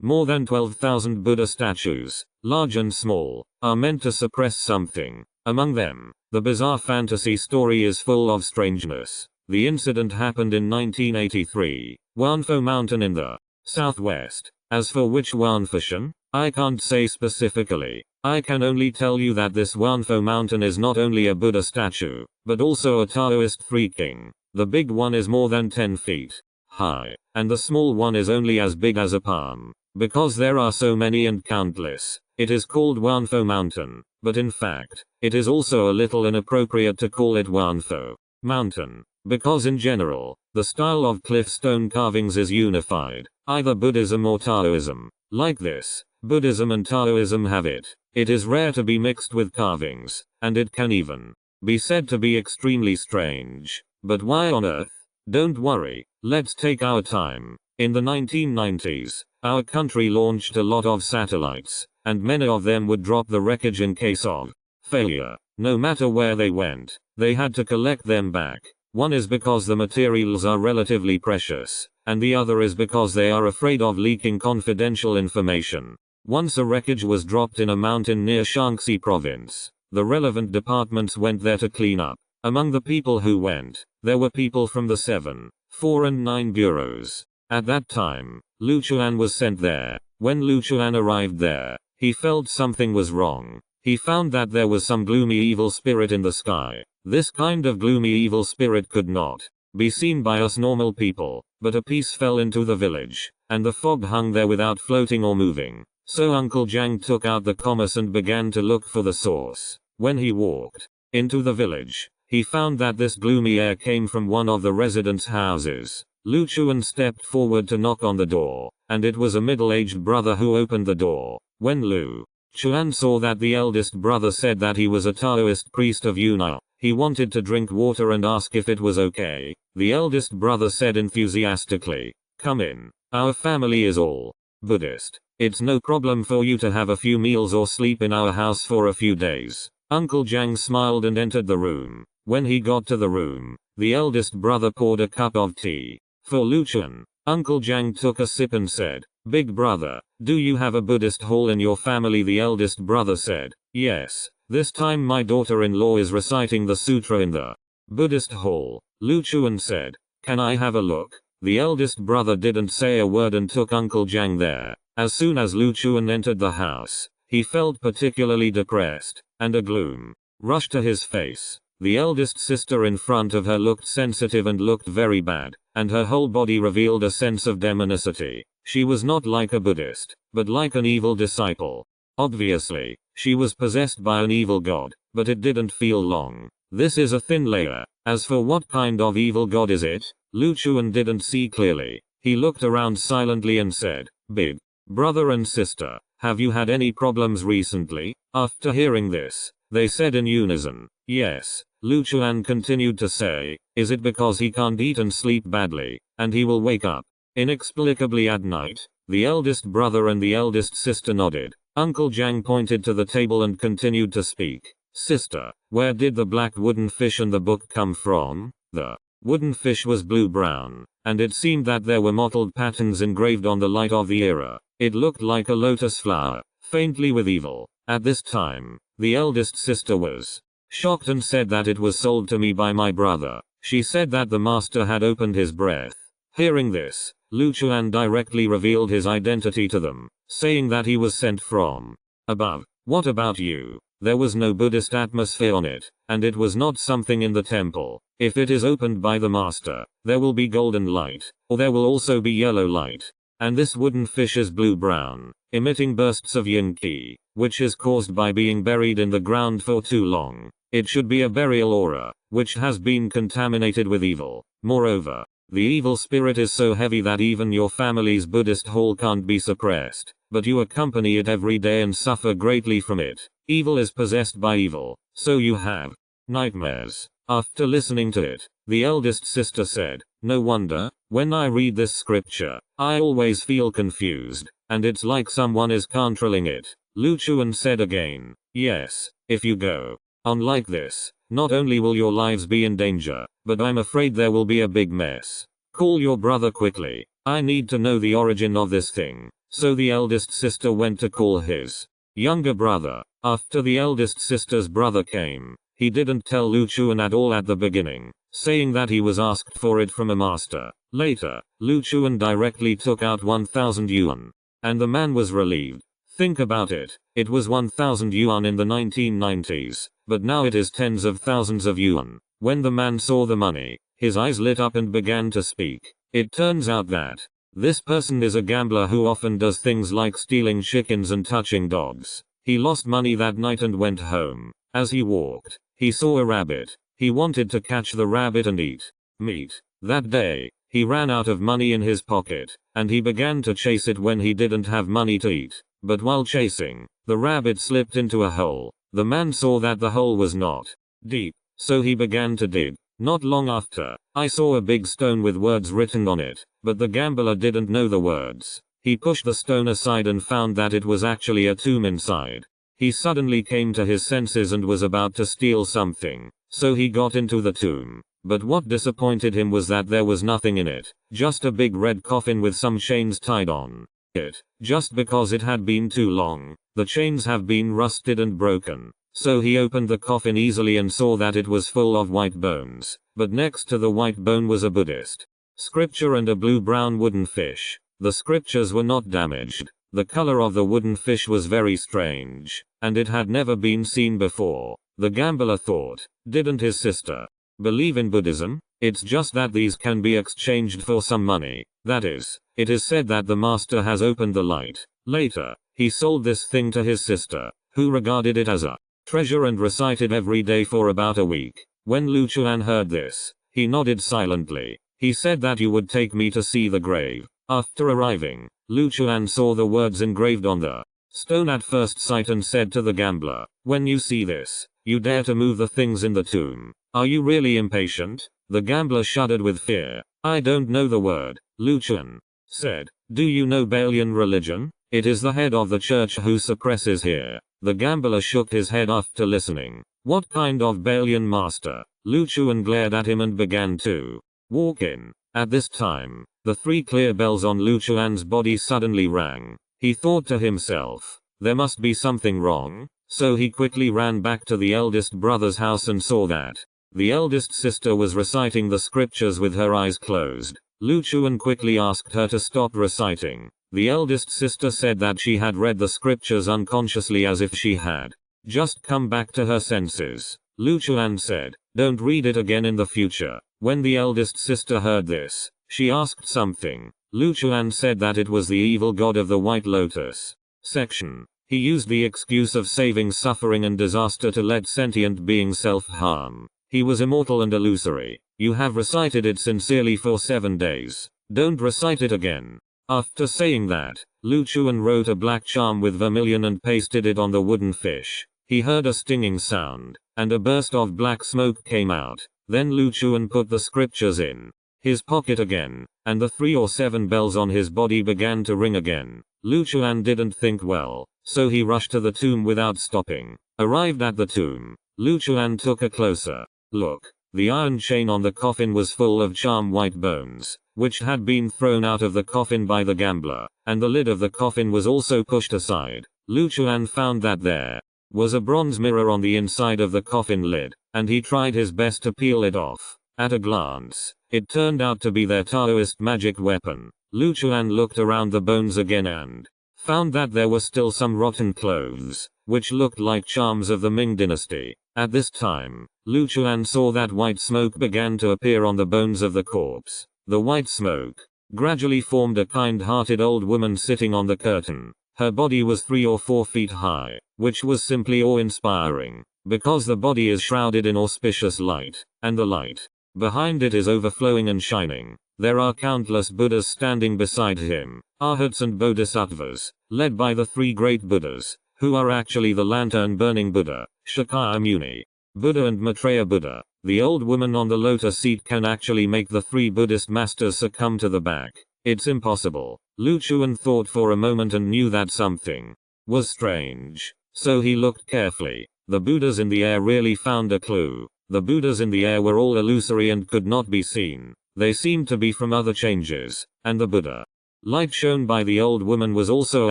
More than 12,000 Buddha statues, large and small, are meant to suppress something. Among them, the bizarre fantasy story is full of strangeness. The incident happened in 1983, Wanfo Mountain in the southwest. As for which Wanfoshan, I can't say specifically. I can only tell you that this Wanfo Mountain is not only a Buddha statue, but also a Taoist three king. The big one is more than 10 feet high, and the small one is only as big as a palm. Because there are so many and countless, it is called Wanfo Mountain, but in fact, it is also a little inappropriate to call it Wanfo Mountain, because in general, the style of cliff stone carvings is unified, either Buddhism or Taoism. Like this, Buddhism and Taoism have it. It is rare to be mixed with carvings, and it can even be said to be extremely strange. But why on earth? Don't worry, let's take our time. In the 1990s, our country launched a lot of satellites, and many of them would drop the wreckage in case of failure. No matter where they went, they had to collect them back. One is because the materials are relatively precious, and the other is because they are afraid of leaking confidential information. Once a wreckage was dropped in a mountain near Shaanxi province. The relevant departments went there to clean up. Among the people who went, there were people from the 7, 4 and 9 bureaus. At that time, Lu Chuan was sent there. When Lu Chuan arrived there, he felt something was wrong. He found that there was some gloomy evil spirit in the sky. This kind of gloomy evil spirit could not be seen by us normal people, but a piece fell into the village, and the fog hung there without floating or moving. So Uncle Jiang took out the compass and began to look for the source. When he walked into the village, he found that this gloomy air came from one of the residents' houses. Lu Chuan stepped forward to knock on the door, and it was a middle-aged brother who opened the door. When Lu Chuan saw that the eldest brother said that he was a Taoist priest of Yunnan, he wanted to drink water and ask if it was okay. The eldest brother said enthusiastically, "Come in. Our family is all Buddhist. It's no problem for you to have a few meals or sleep in our house for a few days." Uncle Jiang smiled and entered the room. When he got to the room, the eldest brother poured a cup of tea for Lu Chuan. Uncle Jiang took a sip and said, "Big brother, do you have a Buddhist hall in your family?" The eldest brother said, "Yes. This time my daughter-in-law is reciting the sutra in the Buddhist hall." Lu Chuan said, "Can I have a look?" The eldest brother didn't say a word and took Uncle Jiang there. As soon as Lu Chuan entered the house, he felt particularly depressed, and a gloom rushed to his face. The eldest sister in front of her looked sensitive and looked very bad, and her whole body revealed a sense of demonicity. She was not like a Buddhist, but like an evil disciple. Obviously, she was possessed by an evil god, but it didn't feel long. This is a thin layer. As for what kind of evil god is it, Lu Chuan didn't see clearly. He looked around silently and said, "Big brother and sister, have you had any problems recently?" After hearing this, they said in unison, "Yes." Lu Chuan continued to say, "Is it because he can't eat and sleep badly, and he will wake up inexplicably at night?" The eldest brother and the eldest sister nodded. Uncle Jiang pointed to the table and continued to speak. "Sister, where did the black wooden fish in the book come from?" The wooden fish was blue-brown, and it seemed that there were mottled patterns engraved on the light of the era. It looked like a lotus flower, faintly with evil. At this time, the eldest sister was shocked and said that it was sold to me by my brother. She said that the master had opened his breath. Hearing this, Lu Chuan directly revealed his identity to them, saying that he was sent from above. "What about you?" There was no Buddhist atmosphere on it, and it was not something in the temple. If it is opened by the master, there will be golden light, or there will also be yellow light. And this wooden fish is blue-brown, emitting bursts of yin qi, which is caused by being buried in the ground for too long. It should be a burial aura, which has been contaminated with evil. Moreover, the evil spirit is so heavy that even your family's Buddhist hall can't be suppressed, but you accompany it every day and suffer greatly from it. Evil is possessed by evil, so you have nightmares. After listening to it, the eldest sister said, "No wonder, when I read this scripture, I always feel confused, and it's like someone is controlling it." Lu Chuan said again, "Yes, if you go on like this, not only will your lives be in danger, but I'm afraid there will be a big mess. Call your brother quickly. I need to know the origin of this thing." so the eldest sister went to call his younger brother. After the eldest sister's brother came, he didn't tell Lu Chuan at all at the beginning, saying that he was asked for it from a master. Later, Lu Chuan directly took out 1,000 yuan. And the man was relieved. Think about it, it was 1,000 yuan in the 1990s, but now it is tens of thousands of yuan. When the man saw the money, his eyes lit up and began to speak. It turns out that this person is a gambler who often does things like stealing chickens and touching dogs. He lost money that night and went home. As he walked, he saw a rabbit. He wanted to catch the rabbit and eat meat. That day, he ran out of money in his pocket, and he began to chase it when he didn't have money to eat. But while chasing, the rabbit slipped into a hole. The man saw that the hole was not deep, so he began to dig. Not long after, I saw a big stone with words written on it, but the gambler didn't know the words. He pushed the stone aside and found that it was actually a tomb inside. He suddenly came to his senses and was about to steal something, so he got into the tomb. But what disappointed him was that there was nothing in it, just a big red coffin with some chains tied on it. Just because it had been too long, the chains have been rusted and broken. So he opened the coffin easily and saw that it was full of white bones, but next to the white bone was a Buddhist scripture and a blue-brown wooden fish. The scriptures were not damaged. The color of the wooden fish was very strange, and it had never been seen before. The gambler thought, didn't his sister believe in Buddhism? It's just that these can be exchanged for some money. That is, it is said that the master has opened the light. Later, he sold this thing to his sister, who regarded it as a treasure and recited every day for about a week. When Lu Chuan heard this, he nodded silently. He said that you would take me to see the grave. After arriving, Lu Chuan saw the words engraved on the stone at first sight and said to the gambler, when you see this, you dare to move the things in the tomb. Are you really impatient? The gambler shuddered with fear. I don't know the word, Lu Chuan said. Do you know Balian religion? It is the head of the church who suppresses here. The gambler shook his head after listening. What kind of Balian master? Lu Chuan glared at him and began to walk in. At this time, the 3 clear bells on Lu Chuan's body suddenly rang. He thought to himself, there must be something wrong, so he quickly ran back to the eldest brother's house and saw that the eldest sister was reciting the scriptures with her eyes closed. Lu Chuan quickly asked her to stop reciting. The eldest sister said that she had read the scriptures unconsciously as if she had just come back to her senses. Lu Chuan said, don't read it again in the future. When the eldest sister heard this, she asked something. Lu Chuan said that it was the evil god of the White Lotus section. He used the excuse of saving suffering and disaster to let sentient beings self-harm. He was immortal and illusory. You have recited it sincerely for 7 days. Don't recite it again. After saying that, Lu Chuan wrote a black charm with vermilion and pasted it on the wooden fish. He heard a stinging sound, and a burst of black smoke came out. Then Lu Chuan put the scriptures in his pocket again, and the 3 or 7 bells on his body began to ring again. Lu Chuan didn't think well, so he rushed to the tomb without stopping. Arrived at the tomb, Lu Chuan took a closer look. The iron chain on the coffin was full of charm white bones, which had been thrown out of the coffin by the gambler, and the lid of the coffin was also pushed aside. Lu Chuan found that there was a bronze mirror on the inside of the coffin lid, and he tried his best to peel it off. At a glance, it turned out to be their Taoist magic weapon. Lu Chuan looked around the bones again and found that there were still some rotten clothes, which looked like charms of the Ming dynasty. At this time, Lu Chuan saw that white smoke began to appear on the bones of the corpse. The white smoke gradually formed a kind-hearted old woman sitting on the curtain. Her body was 3 or 4 feet high, which was simply awe-inspiring, because the body is shrouded in auspicious light, and the light behind it is overflowing and shining. There are countless Buddhas standing beside him, Arhats and Bodhisattvas, led by the 3 great Buddhas, who are actually the lantern-burning Buddha, Shakyamuni Buddha and Maitreya Buddha. The old woman on the lotus seat can actually make the 3 Buddhist masters succumb to the back. It's impossible. Lu Chuan thought for a moment and knew that something was strange. So he looked carefully. The Buddhas in the air really found a clue. The Buddhas in the air were all illusory and could not be seen. They seemed to be from other changes, and the Buddha Light shown by the old woman was also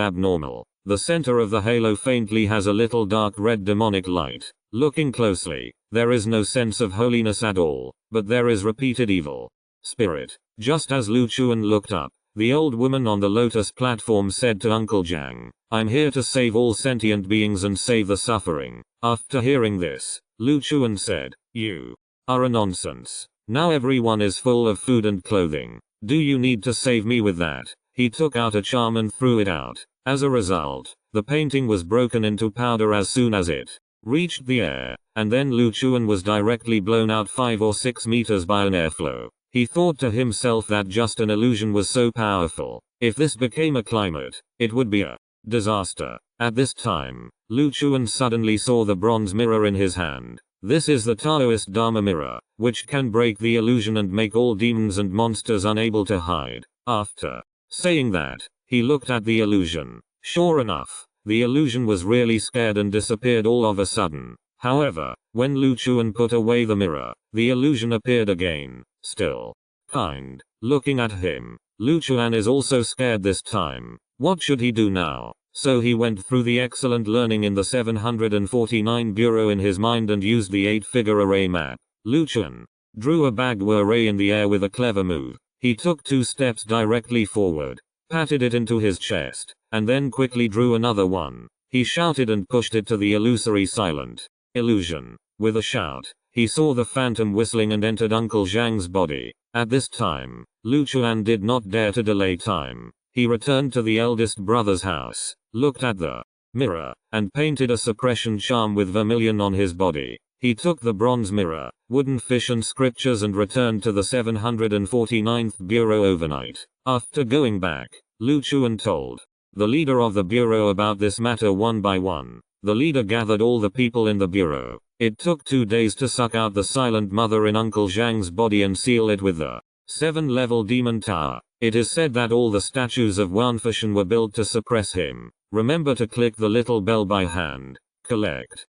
abnormal. The center of the halo faintly has a little dark red demonic light. Looking closely, there is no sense of holiness at all, but there is repeated evil. Spirit. Just as Lu Chuan looked up, the old woman on the lotus platform said to Uncle Jiang, "I'm here to save all sentient beings and save the suffering." After hearing this, Lu Chuan said, "You are a nonsense. Now everyone is full of food and clothing. Do you need to save me with that?" He took out a charm and threw it out. As a result, the painting was broken into powder as soon as it reached the air, and then Lu Chuan was directly blown out 5 or 6 meters by an airflow. He thought to himself that just an illusion was so powerful. If this became a climate, it would be a disaster. At this time, Lu Chuan suddenly saw the bronze mirror in his hand. This is the Taoist Dharma mirror, which can break the illusion and make all demons and monsters unable to hide. After saying that, he looked at the illusion. Sure enough, the illusion was really scared and disappeared all of a sudden. However, when Lu Chuan put away the mirror, the illusion appeared again. Still kind. Looking at him, Lu Chuan is also scared this time. What should he do now? So he went through the excellent learning in the 749 bureau in his mind and used the 8-figure array map. Lu Chuan drew a Bagua array in the air with a clever move. He took 2 steps directly forward, patted it into his chest, and then quickly drew another one. He shouted and pushed it to the illusory silent illusion. With a shout, he saw the phantom whistling and entered Uncle Zhang's body. At this time, Lu Chuan did not dare to delay time. He returned to the eldest brother's house, looked at the mirror, and painted a suppression charm with vermilion on his body. He took the bronze mirror, wooden fish and scriptures and returned to the 749th bureau overnight. After going back, Lu Chuan told the leader of the bureau about this matter one by one. The leader gathered all the people in the bureau. It took 2 days to suck out the silent mother in Uncle Zhang's body and seal it with the 7-level demon tower. It is said that all the statues of Wanfo were built to suppress him. Remember to click the little bell by hand. Collect